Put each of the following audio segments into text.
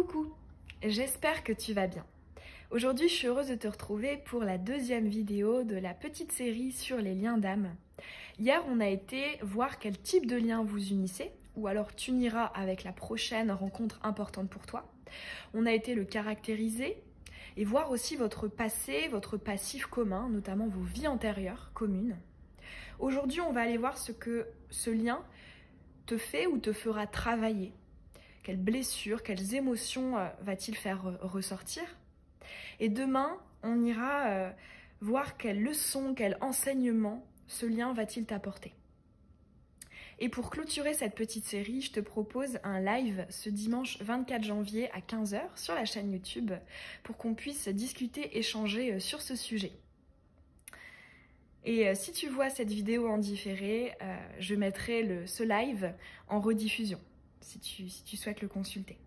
Coucou, j'espère que tu vas bien. Aujourd'hui, je suis heureuse de te retrouver pour la deuxième vidéo de la petite série sur les liens d'âme. Hier, on a été voir quel type de lien vous unissez, ou alors t'uniras avec la prochaine rencontre importante pour toi. On a été le caractériser et voir aussi votre passé, votre passif commun, notamment vos vies antérieures communes. Aujourd'hui, on va aller voir ce que ce lien te fait ou te fera travailler. Quelles blessures, quelles émotions va-t-il faire ressortir? Et demain, on ira voir quelles leçons, quel enseignement ce lien va-t-il t'apporter. Et pour clôturer cette petite série, je te propose un live ce dimanche 24 janvier à 15 h sur la chaîne YouTube pour qu'on puisse discuter, échanger sur ce sujet. Et si tu vois cette vidéo en différé, je mettrai ce live en rediffusion. Si tu souhaites le consulter.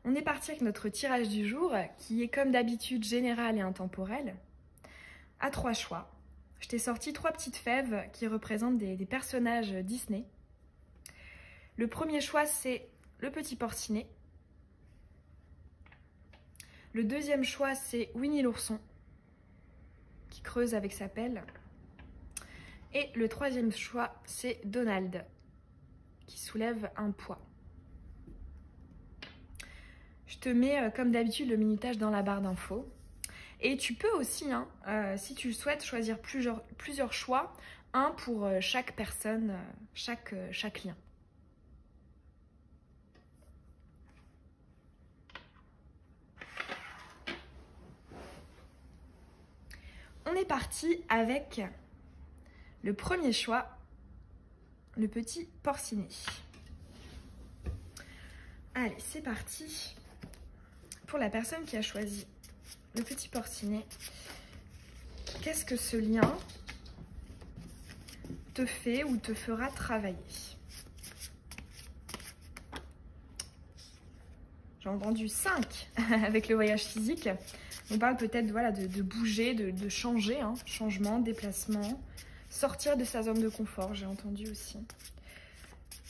On est parti avec notre tirage du jour qui est comme d'habitude général et intemporel à 3 choix. Je t'ai sorti 3 petites fèves qui représentent des personnages Disney. Le premier choix c'est le petit porcinet. Le deuxième choix c'est Winnie l'ourson qui creuse avec sa pelle. Et le troisième choix c'est Donald qui soulève un poids. Je te mets comme d'habitude le minutage dans la barre d'infos. Et tu peux aussi, si tu le souhaites, choisir plusieurs choix, un pour chaque personne, chaque lien. On est parti avec le premier choix. Le petit porcinet. Allez, c'est parti pour la personne qui a choisi le petit porcinet. Qu'est-ce que ce lien te fait ou te fera travailler? J'ai entendu 5 avec le voyage physique. On parle peut-être voilà, de bouger, de changer, changement, déplacement. Sortir de sa zone de confort, j'ai entendu aussi.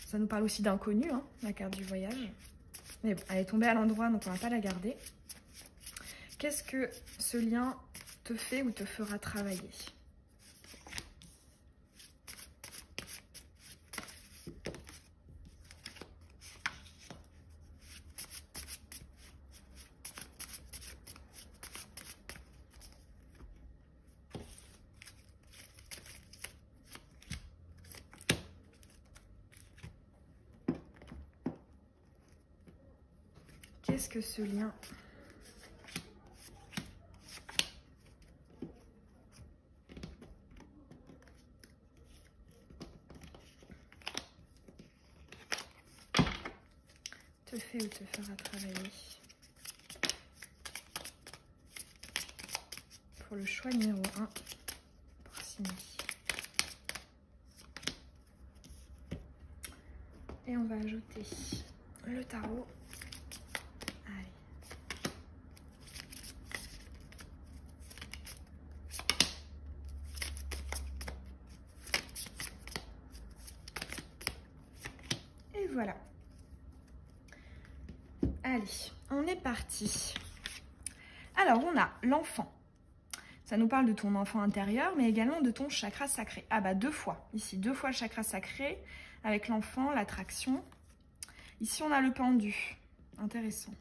Ça nous parle aussi d'inconnu, la carte du voyage. Mais bon, elle est tombée à l'endroit, donc on ne va pas la garder. Qu'est-ce que ce lien te fait ou te fera travailler? Qu'est-ce que ce lien te fait ou te fera travailler? Pour le choix numéro 1, porcinet. Et on va ajouter le tarot. Voilà. Allez, on est parti. Alors, on a l'enfant. Ça nous parle de ton enfant intérieur, mais également de ton chakra sacré. Ah bah 2 fois. Ici, 2 fois le chakra sacré, avec l'enfant, l'attraction. Ici, on a le pendu. Intéressant.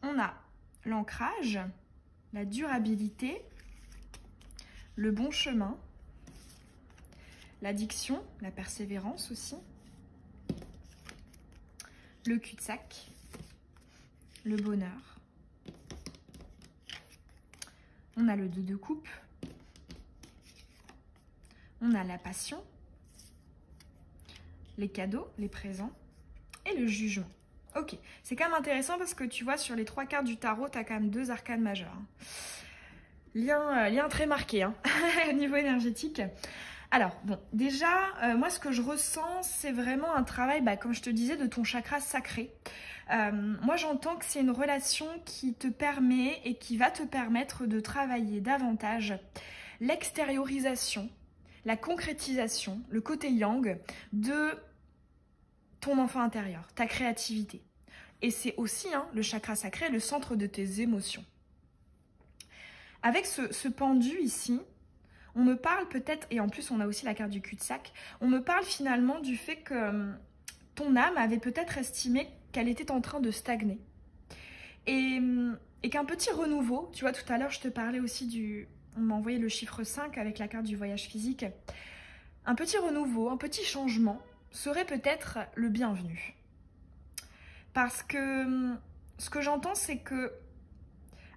On a l'ancrage, la durabilité, le bon chemin, l'addiction, la persévérance aussi, le cul-de-sac, le bonheur. On a le 2 de coupe, on a la passion, les cadeaux, les présents et le jugement. Ok, c'est quand même intéressant parce que tu vois sur les 3 cartes du tarot, tu as quand même 2 arcanes majeures. Lien très marqué au niveau énergétique. Alors, bon, déjà, moi, ce que je ressens, c'est vraiment un travail, comme je te disais, de ton chakra sacré. Moi, j'entends que c'est une relation qui te permet et qui va te permettre de travailler davantage l'extériorisation, la concrétisation, le côté yang de ton enfant intérieur, ta créativité. Et c'est aussi le chakra sacré, le centre de tes émotions. Avec ce pendu ici, on me parle peut-être, et en plus on a aussi la carte du cul-de-sac, on me parle finalement du fait que ton âme avait peut-être estimé qu'elle était en train de stagner. Et qu'un petit renouveau, tu vois, tout à l'heure je te parlais aussi on m'a envoyé le chiffre 5 avec la carte du voyage physique. Un petit renouveau, un petit changement serait peut-être le bienvenu. Parce que ce que j'entends, c'est que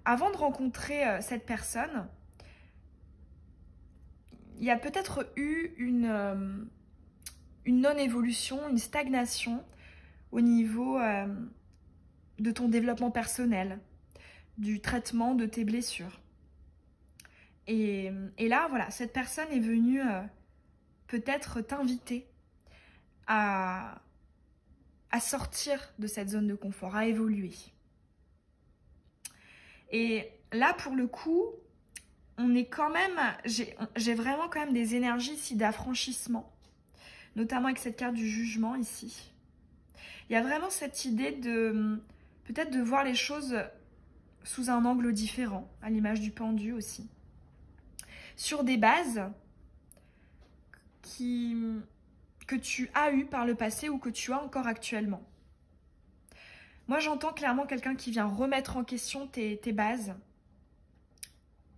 avant de rencontrer cette personne, il y a peut-être eu une non-évolution, une stagnation au niveau de ton développement personnel, du traitement de tes blessures. Et là, voilà, cette personne est venue peut-être t'inviter à sortir de cette zone de confort, à évoluer. Et là, pour le coup, on est quand même, j'ai vraiment quand même des énergies ici d'affranchissement, notamment avec cette carte du jugement ici. Il y a vraiment cette idée de peut-être de voir les choses sous un angle différent, à l'image du pendu aussi. Sur des bases que tu as eues par le passé ou que tu as encore actuellement. Moi, j'entends clairement quelqu'un qui vient remettre en question tes bases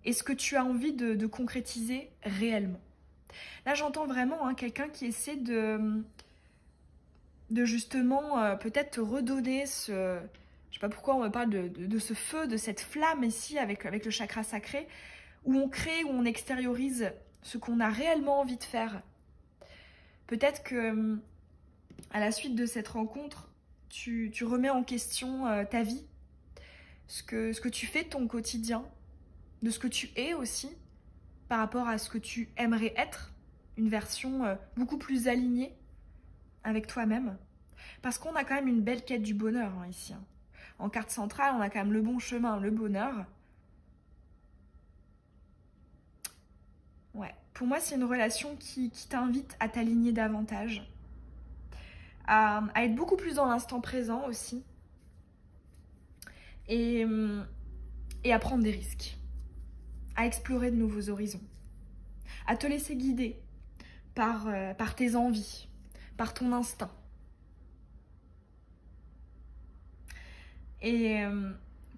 et ce que tu as envie de concrétiser réellement. Là, j'entends vraiment quelqu'un qui essaie de justement peut-être te redonner ce... Je sais pas pourquoi on me parle de ce feu, de cette flamme ici avec le chakra sacré, où on crée, où on extériorise ce qu'on a réellement envie de faire. Peut-être que à la suite de cette rencontre, tu remets en question ta vie, ce que tu fais de ton quotidien, de ce que tu es aussi, par rapport à ce que tu aimerais être, une version beaucoup plus alignée avec toi-même. Parce qu'on a quand même une belle quête du bonheur ici. En carte centrale, on a quand même le bon chemin, le bonheur. Ouais, pour moi, c'est une relation qui t'invite à t'aligner davantage, à être beaucoup plus dans l'instant présent aussi, et à prendre des risques, à explorer de nouveaux horizons, à te laisser guider par tes envies, par ton instinct. Et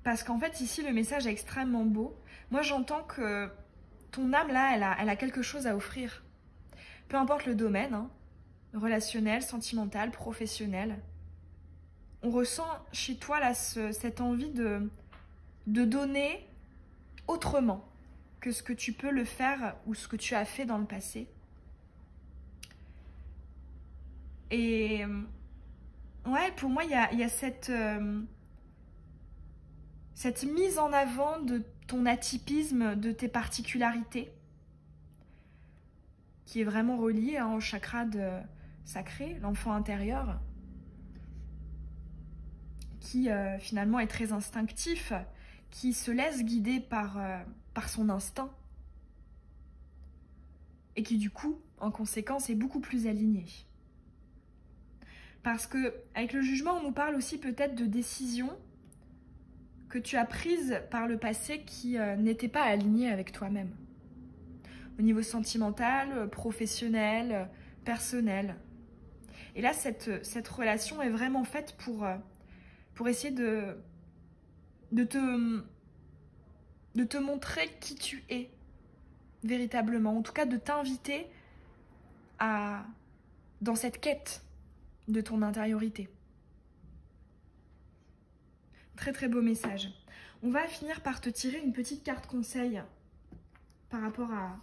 parce qu'en fait, ici, le message est extrêmement beau. Moi, j'entends que ton âme, là, elle a quelque chose à offrir. Peu importe le domaine, relationnel, sentimental, professionnel. On ressent chez toi, là, cette envie de donner autrement que ce que tu peux le faire ou ce que tu as fait dans le passé. Et ouais, pour moi, il y a cette mise en avant de ton atypisme, de tes particularités, qui est vraiment reliée au chakra sacré, l'enfant intérieur, qui finalement est très instinctif, qui se laisse guider par son instinct, et qui du coup, en conséquence, est beaucoup plus aligné. Parce que avec le jugement, on nous parle aussi peut-être de décisions que tu as prises par le passé qui n'étaient pas alignées avec toi-même. Au niveau sentimental, professionnel, personnel. Et là, cette relation est vraiment faite pour essayer de te montrer qui tu es véritablement. En tout cas, de t'inviter dans cette quête de ton intériorité. Très très beau message. On va finir par te tirer une petite carte conseil par rapport à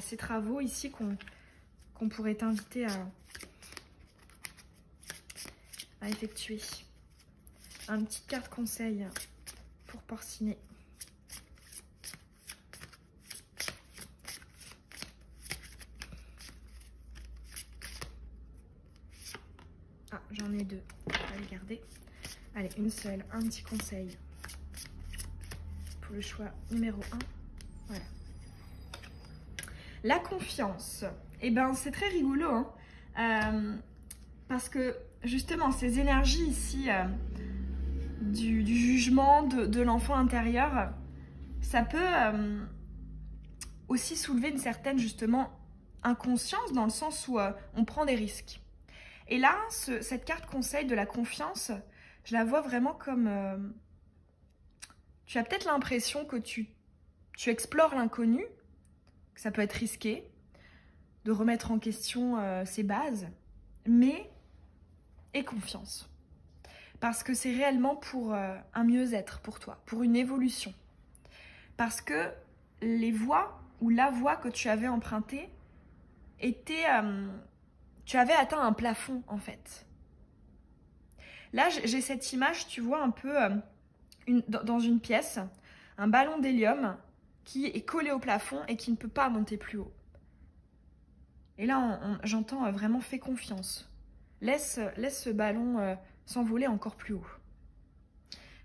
ces travaux ici qu'on pourrait t'inviter à effectuer. Une petite carte conseil pour porciner. Ah, j'en ai deux. On va les garder. Allez, une seule, un petit conseil pour le choix numéro 1. Voilà. La confiance. Eh ben, c'est très rigolo, parce que justement, ces énergies ici du jugement de l'enfant intérieur, ça peut aussi soulever une certaine, justement, inconscience dans le sens où on prend des risques. Et là, cette carte conseil de la confiance, je la vois vraiment comme... tu as peut-être l'impression que tu explores l'inconnu, que ça peut être risqué, de remettre en question ses bases, mais aie confiance. Parce que c'est réellement pour un mieux-être pour toi, pour une évolution. Parce que les voies ou la voie que tu avais empruntée était... tu avais atteint un plafond, en fait. Là, j'ai cette image, tu vois, un peu dans une pièce, un ballon d'hélium qui est collé au plafond et qui ne peut pas monter plus haut. Et là, j'entends vraiment, fais confiance. Laisse ce ballon s'envoler encore plus haut.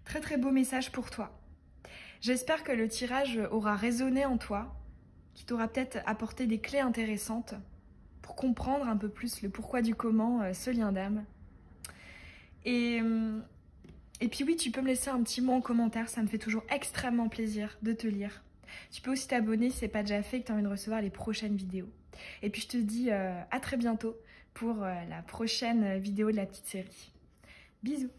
Très très beau message pour toi. J'espère que le tirage aura résonné en toi, qui t'aura peut-être apporté des clés intéressantes pour comprendre un peu plus le pourquoi du comment, ce lien d'âme. Et puis oui, tu peux me laisser un petit mot en commentaire, ça me fait toujours extrêmement plaisir de te lire. Tu peux aussi t'abonner si ce n'est pas déjà fait et que tu as envie de recevoir les prochaines vidéos. Et puis je te dis à très bientôt pour la prochaine vidéo de la petite série. Bisous.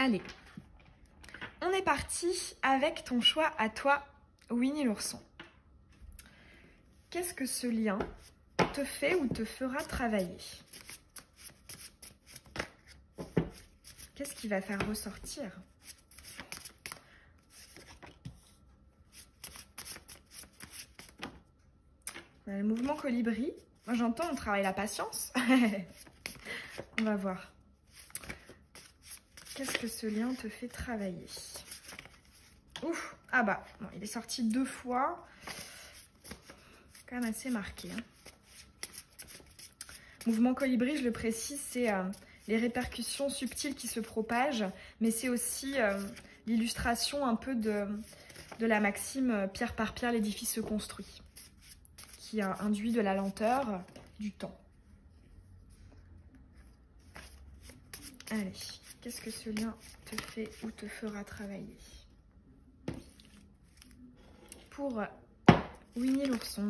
Allez, on est parti avec ton choix à toi, Winnie l'ourson. Qu'est-ce que ce lien te fait ou te fera travailler? Qu'est-ce qui va faire ressortir? On a le mouvement colibri. Moi j'entends, on travaille la patience. On va voir. Qu'est-ce que ce lien te fait travailler? Ouf, ah bah, bon, il est sorti 2 fois. Quand même assez marqué. Hein. Mouvement colibri, je le précise, c'est les répercussions subtiles qui se propagent, mais c'est aussi l'illustration un peu de la maxime pierre par pierre, l'édifice se construit, qui induit de la lenteur, du temps. Allez. Qu'est-ce que ce lien te fait ou te fera travailler? Pour Winnie l'ourson.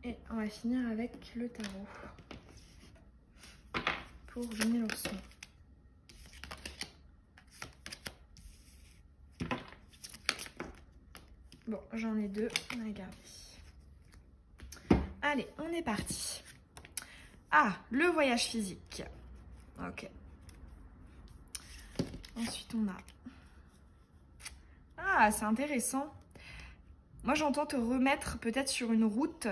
Et on va finir avec le tarot pour Winnie l'ourson. Bon, j'en ai 2, on va garder. Allez, on est parti. Ah, le voyage physique. Ok. Ensuite, on a... Ah, c'est intéressant. Moi, j'entends te remettre peut-être sur une route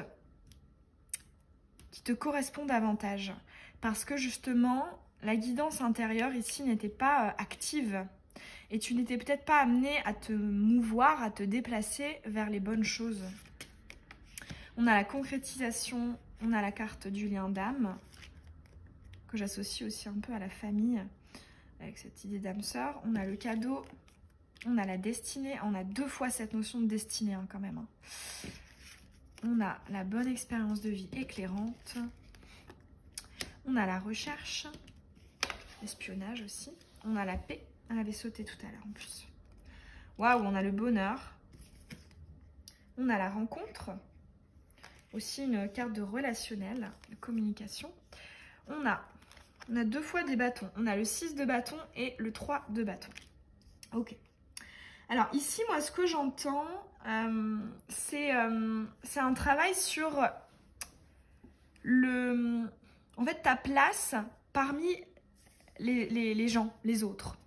qui te correspond davantage. Parce que justement, la guidance intérieure ici n'était pas active. Et tu n'étais peut-être pas amené à te mouvoir, à te déplacer vers les bonnes choses. On a la concrétisation, on a la carte du lien d'âme, que j'associe aussi un peu à la famille, avec cette idée d'âme sœur. On a le cadeau, on a la destinée. On a 2 fois cette notion de destinée hein, quand même. Hein. On a la bonne expérience de vie éclairante. On a la recherche, l'espionnage aussi. On a la paix. Elle avait sauté tout à l'heure en plus. Waouh, on a le bonheur. On a la rencontre. Aussi une carte de relationnel, de communication. On a On a 2 fois des bâtons. On a le 6 de bâton et le 3 de bâton. Ok. Alors ici, moi, ce que j'entends, c'est un travail sur en fait, ta place parmi les gens, les autres.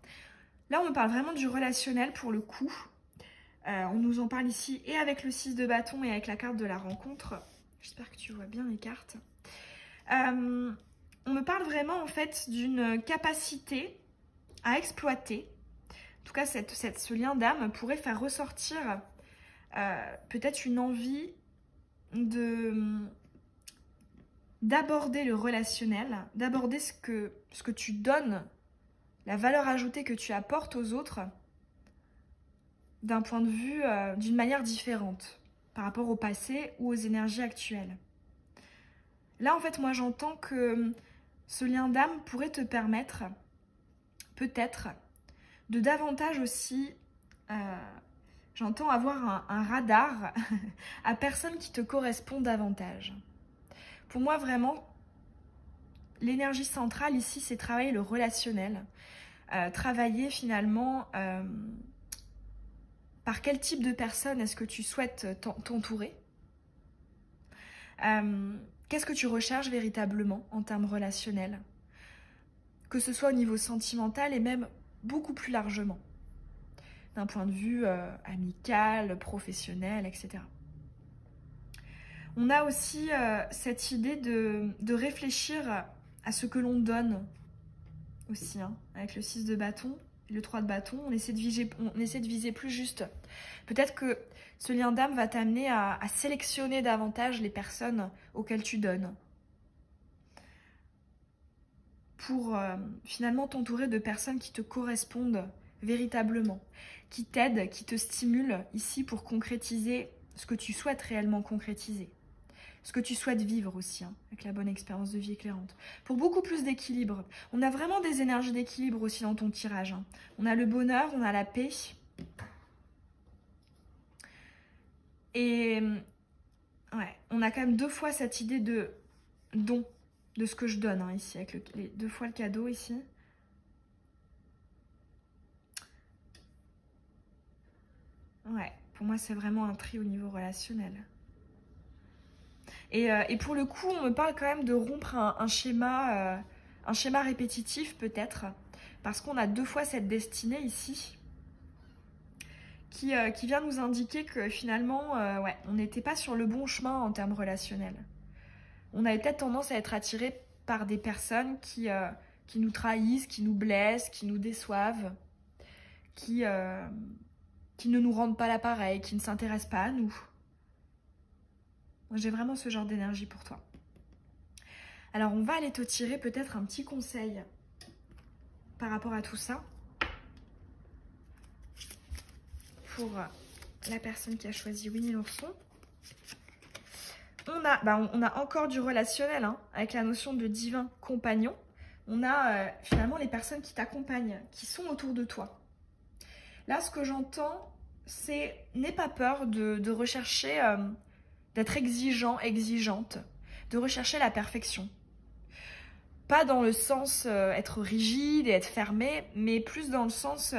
Là, on me parle vraiment du relationnel pour le coup. On nous en parle ici et avec le 6 de bâton et avec la carte de la rencontre. J'espère que tu vois bien les cartes. On me parle vraiment en fait d'une capacité à exploiter. En tout cas, ce lien d'âme pourrait faire ressortir peut-être une envie d'aborder le relationnel, d'aborder ce que tu donnes, la valeur ajoutée que tu apportes aux autres d'un point de vue, d'une manière différente par rapport au passé ou aux énergies actuelles. Là, en fait, moi, j'entends que ce lien d'âme pourrait te permettre, peut-être, de davantage aussi, j'entends avoir un radar à personnes qui te correspondent davantage. Pour moi, vraiment, l'énergie centrale ici, c'est travailler le relationnel, travailler finalement par quel type de personne est-ce que tu souhaites t'entourer. Qu'est-ce que tu recherches véritablement en termes relationnels? Que ce soit au niveau sentimental et même beaucoup plus largement, d'un point de vue amical, professionnel, etc. On a aussi cette idée de réfléchir à ce que l'on donne aussi, hein, avec le 6 de bâton et le 3 de bâton. On essaie de viser plus juste. Peut-être que ce lien d'âme va t'amener à sélectionner davantage les personnes auxquelles tu donnes. Pour finalement t'entourer de personnes qui te correspondent véritablement, qui t'aident, qui te stimulent ici pour concrétiser ce que tu souhaites réellement concrétiser, ce que tu souhaites vivre aussi, hein, avec la bonne expérience de vie éclairante. Pour beaucoup plus d'équilibre. On a vraiment des énergies d'équilibre aussi dans ton tirage, hein. On a le bonheur, on a la paix. Et ouais, on a quand même 2 fois cette idée de don, de ce que je donne, hein, ici, avec les 2 fois le cadeau ici. Ouais, pour moi c'est vraiment un tri au niveau relationnel. Et pour le coup, on me parle quand même de rompre un schéma répétitif peut-être, parce qu'on a 2 fois cette destinée ici, qui vient nous indiquer que finalement, ouais, on n'était pas sur le bon chemin en termes relationnels. On avait peut-être tendance à être attiré par des personnes qui nous trahissent, qui nous blessent, qui nous déçoivent, qui ne nous rendent pas l'appareil, qui ne s'intéressent pas à nous. J'ai vraiment ce genre d'énergie pour toi. Alors, on va aller te tirer peut-être un petit conseil par rapport à tout ça. Pour la personne qui a choisi Winnie l'ourson. On a encore du relationnel, hein, avec la notion de divin compagnon. On a finalement les personnes qui t'accompagnent, qui sont autour de toi. Là, ce que j'entends, c'est n'aie pas peur de rechercher, d'être exigeant, exigeante, de rechercher la perfection. Pas dans le sens être rigide et être fermé, mais plus dans le sens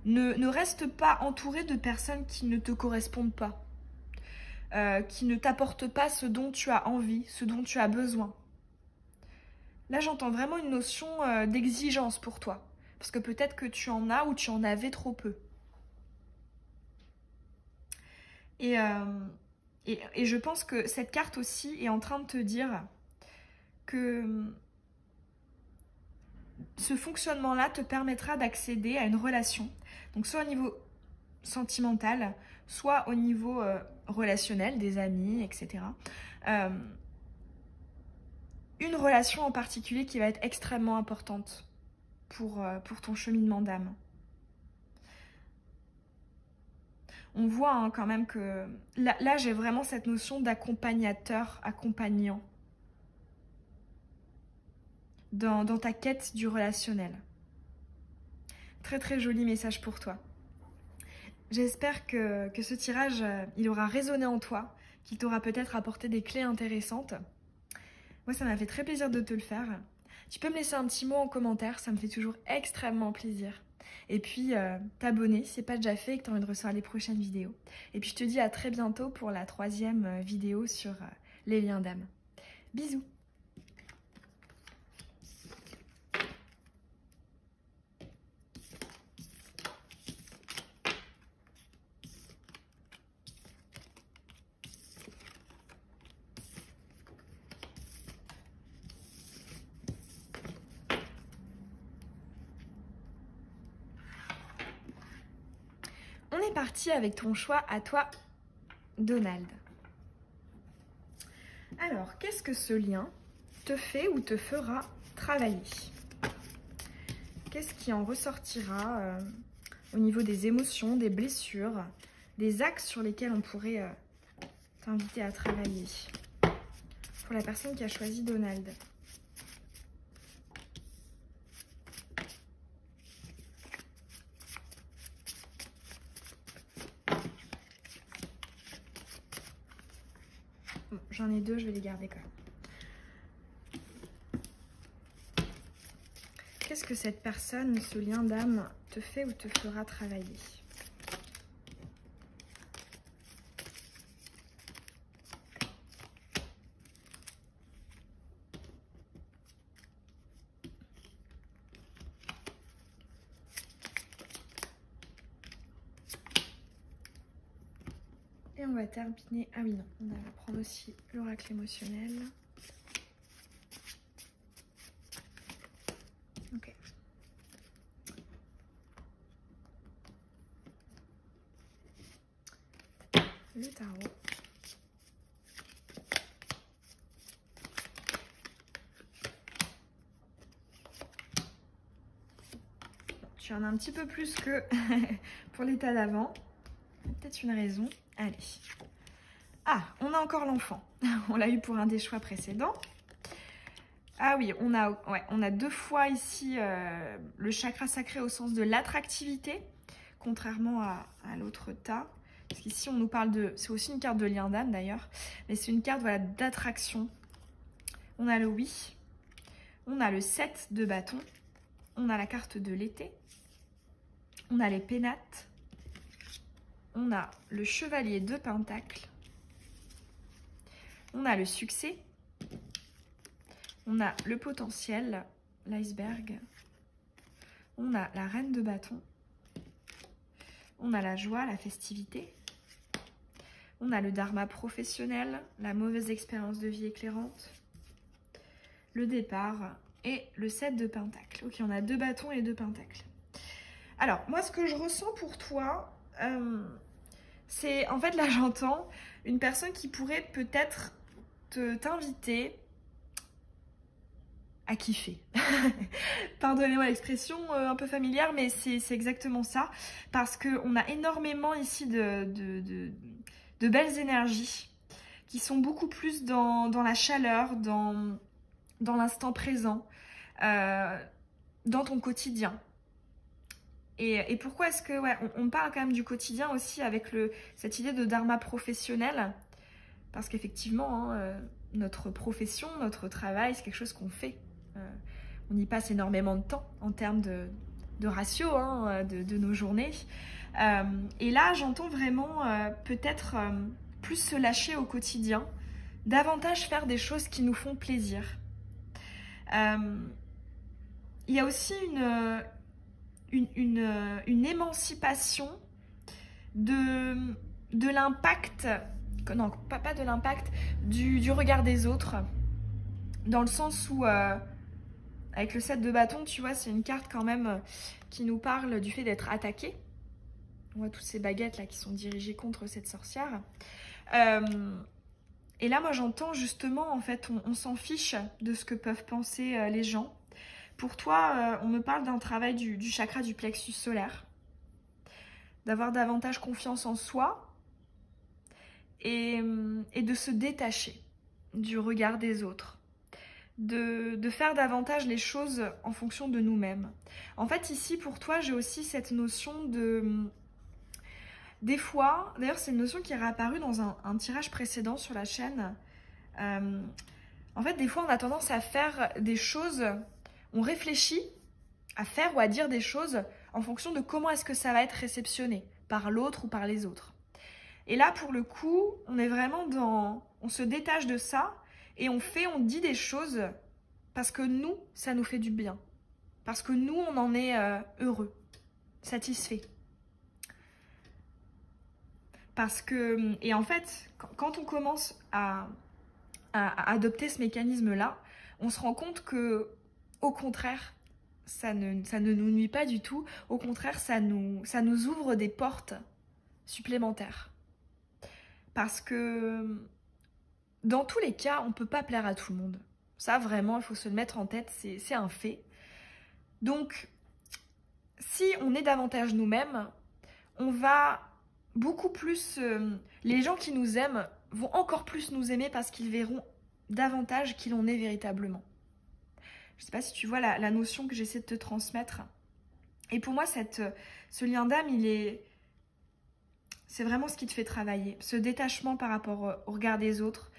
ne reste pas entouré de personnes qui ne te correspondent pas. Qui ne t'apporte pas ce dont tu as envie, ce dont tu as besoin. Là, j'entends vraiment une notion d'exigence pour toi. Parce que peut-être que tu en as ou tu en avais trop peu. Et je pense que cette carte aussi est en train de te dire que ce fonctionnement-là te permettra d'accéder à une relation. Donc soit au niveau sentimental, soit au niveau relationnel, des amis, etc. Une relation en particulier qui va être extrêmement importante pour ton cheminement d'âme. On voit hein, quand même que... Là j'ai vraiment cette notion d'accompagnateur, accompagnant. Dans ta quête du relationnel. Très très joli message pour toi. J'espère que ce tirage, il aura résonné en toi, qu'il t'aura peut-être apporté des clés intéressantes. Moi, ça m'a fait très plaisir de te le faire. Tu peux me laisser un petit mot en commentaire, ça me fait toujours extrêmement plaisir. Et puis t'abonner si c'est pas déjà fait et que tu as envie de recevoir les prochaines vidéos. Et puis je te dis à très bientôt pour la 3e vidéo sur les liens d'âme. Bisous. On est parti avec ton choix à toi, Donald. Alors, qu'est-ce que ce lien te fait ou te fera travailler? Qu'est-ce qui en ressortira au niveau des émotions, des blessures, des axes sur lesquels on pourrait t'inviter à travailler? Pour la personne qui a choisi Donald. Bon, j'en ai 2, je vais les garder quand même. Qu'est-ce que cette personne, ce lien d'âme, te fait ou te fera travailler? Et on va terminer... Ah oui, non, on va prendre aussi l'oracle émotionnel. Ok. Le tarot. Tu en as un petit peu plus que pour l'état d'avant. Peut-être une raison. Allez. Ah, on a encore l'enfant. On l'a eu pour un des choix précédents. Ah oui, on a 2 fois ici le chakra sacré au sens de l'attractivité, contrairement à l'autre tas. Parce qu'ici, on nous parle de... C'est aussi une carte de lien d'âme d'ailleurs, mais c'est une carte voilà, d'attraction. On a le oui, on a le 7 de bâton, on a la carte de l'été, on a les pénates, on a le chevalier de pentacle, on a le succès, on a le potentiel, l'iceberg, on a la reine de bâton, on a la joie, la festivité, on a le dharma professionnel, la mauvaise expérience de vie éclairante, le départ et le 7 de pentacle. Ok, on a 2 bâtons et 2 pentacles. Alors, moi, ce que je ressens pour toi, c'est, en fait, là, j'entends une personne qui pourrait peut-être t'inviter à kiffer. Pardonnez-moi l'expression un peu familière, mais c'est exactement ça. Parce qu'on a énormément ici de belles énergies qui sont beaucoup plus dans la chaleur, dans l'instant présent, dans ton quotidien. Et pourquoi est-ce que... Ouais, on parle quand même du quotidien aussi avec cette idée de dharma professionnel. Parce qu'effectivement, hein, notre profession, notre travail, c'est quelque chose qu'on fait. On y passe énormément de temps en termes de ratio hein, de nos journées. Et là, j'entends vraiment peut-être plus se lâcher au quotidien, davantage faire des choses qui nous font plaisir. Il y a aussi une émancipation de l'impact, non, pas de l'impact, du regard des autres, dans le sens où, avec le 7 de bâton, tu vois, c'est une carte quand même qui nous parle du fait d'être attaqué. On voit toutes ces baguettes là qui sont dirigées contre cette sorcière. Et là, moi, j'entends justement, en fait, on s'en fiche de ce que peuvent penser les gens. Pour toi, on me parle d'un travail du chakra du plexus solaire, d'avoir davantage confiance en soi et de se détacher du regard des autres, de faire davantage les choses en fonction de nous-mêmes. En fait, ici, pour toi, j'ai aussi cette notion de... Des fois, d'ailleurs, c'est une notion qui est réapparue dans un tirage précédent sur la chaîne. En fait, des fois, on a tendance à faire des choses, on réfléchit à faire ou à dire des choses en fonction de comment est-ce que ça va être réceptionné par l'autre ou par les autres. Et là, pour le coup, on est vraiment dans... On se détache de ça et on dit des choses parce que nous, ça nous fait du bien. Parce que nous, on en est heureux, satisfait. Parce que... Et en fait, quand on commence à adopter ce mécanisme-là, on se rend compte que, au contraire, ça ne nous nuit pas du tout. Au contraire, ça nous ouvre des portes supplémentaires. Parce que dans tous les cas, on ne peut pas plaire à tout le monde. Ça, vraiment, il faut se le mettre en tête, c'est un fait. Donc, si on est davantage nous-mêmes, on va beaucoup plus... les gens qui nous aiment vont encore plus nous aimer parce qu'ils verront davantage qui l'on est véritablement. Je ne sais pas si tu vois la notion que j'essaie de te transmettre. Et pour moi, ce lien d'âme, c'est vraiment ce qui te fait travailler. Ce détachement par rapport au regard des autres.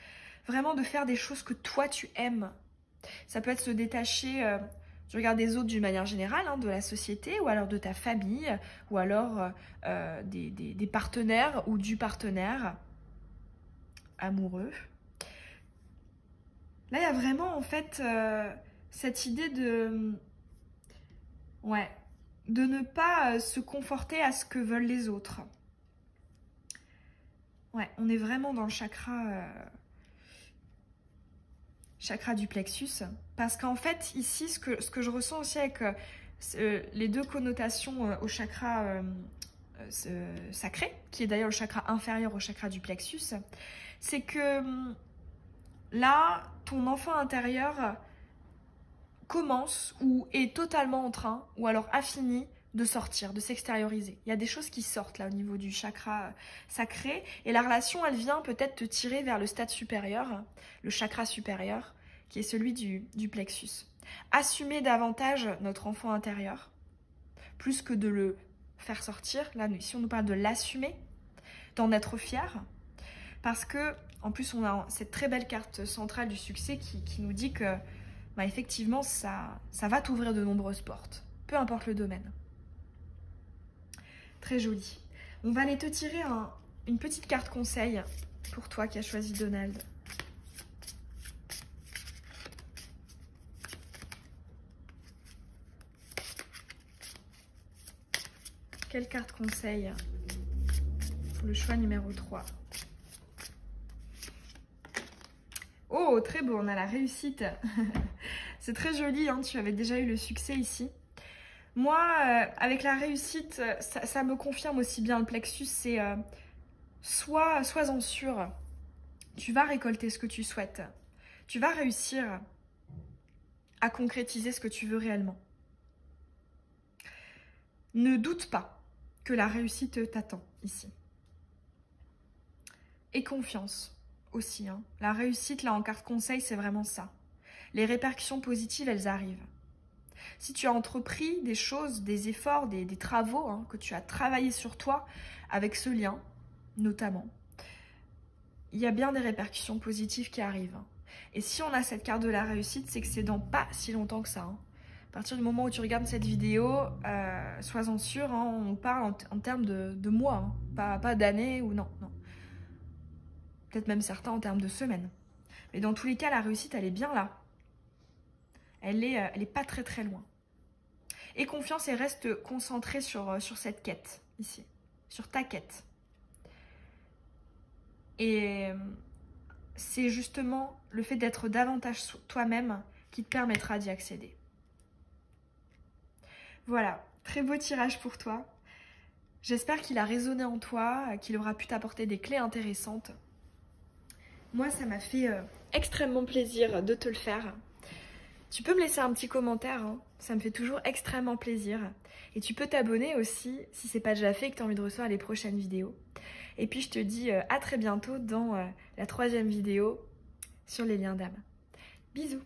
Vraiment de faire des choses que toi, tu aimes. Ça peut être se détacher du regard des autres d'une manière générale, hein, de la société, ou alors de ta famille, ou alors des partenaires ou du partenaire amoureux. Là, il y a vraiment, en fait, cette idée de ne pas se conforter à ce que veulent les autres. Ouais, on est vraiment dans le chakra du plexus. Parce qu'en fait, ici, ce que je ressens aussi avec les deux connotations au chakra sacré, qui est d'ailleurs le chakra inférieur au chakra du plexus, c'est que là, ton enfant intérieur commence ou est totalement en train, ou alors a fini de sortir, de s'extérioriser. Il y a des choses qui sortent là au niveau du chakra sacré, et la relation, elle vient peut-être te tirer vers le stade supérieur, le chakra supérieur, qui est celui du plexus. Assumer davantage notre enfant intérieur, plus que de le faire sortir. Là, ici, on nous parle de l'assumer, d'en être fier, parce que, en plus, on a cette très belle carte centrale du succès qui nous dit que, effectivement, ça va t'ouvrir de nombreuses portes, peu importe le domaine. Très joli. On va aller te tirer une petite carte conseil pour toi qui as choisi Donald. Quelle carte conseil pour le choix numéro 3? Oh, très beau, on a la réussite. C'est très joli, hein, tu avais déjà eu le succès ici. Moi, avec la réussite, ça me confirme aussi bien le plexus, c'est sois-en sûr. Tu vas récolter ce que tu souhaites. Tu vas réussir à concrétiser ce que tu veux réellement. Ne doute pas que la réussite t'attend ici. Et confiance aussi. Hein. La réussite, là, en carte conseil, c'est vraiment ça. Les répercussions positives, elles arrivent. Si tu as entrepris des choses, des efforts, des travaux, hein, que tu as travaillé sur toi avec ce lien, notamment, il y a bien des répercussions positives qui arrivent. Hein. Et si on a cette carte de la réussite, c'est que c'est dans pas si longtemps que ça. Hein. À partir du moment où tu regardes cette vidéo, sois-en sûr, hein, on parle en termes de mois, hein, pas d'années ou non. Peut-être même certains en termes de semaines. Mais dans tous les cas, la réussite, elle est bien là. Elle est pas très très loin. Et confiance et reste concentré sur cette quête, ici. Sur ta quête. Et c'est justement le fait d'être davantage toi-même qui te permettra d'y accéder. Voilà, très beau tirage pour toi. J'espère qu'il a résonné en toi, qu'il aura pu t'apporter des clés intéressantes. Moi, ça m'a fait extrêmement plaisir de te le faire. Tu peux me laisser un petit commentaire, hein. Ça me fait toujours extrêmement plaisir. Et tu peux t'abonner aussi, si ce n'est pas déjà fait et que tu as envie de recevoir les prochaines vidéos. Et puis je te dis à très bientôt dans la 3e vidéo sur les liens d'âme. Bisous!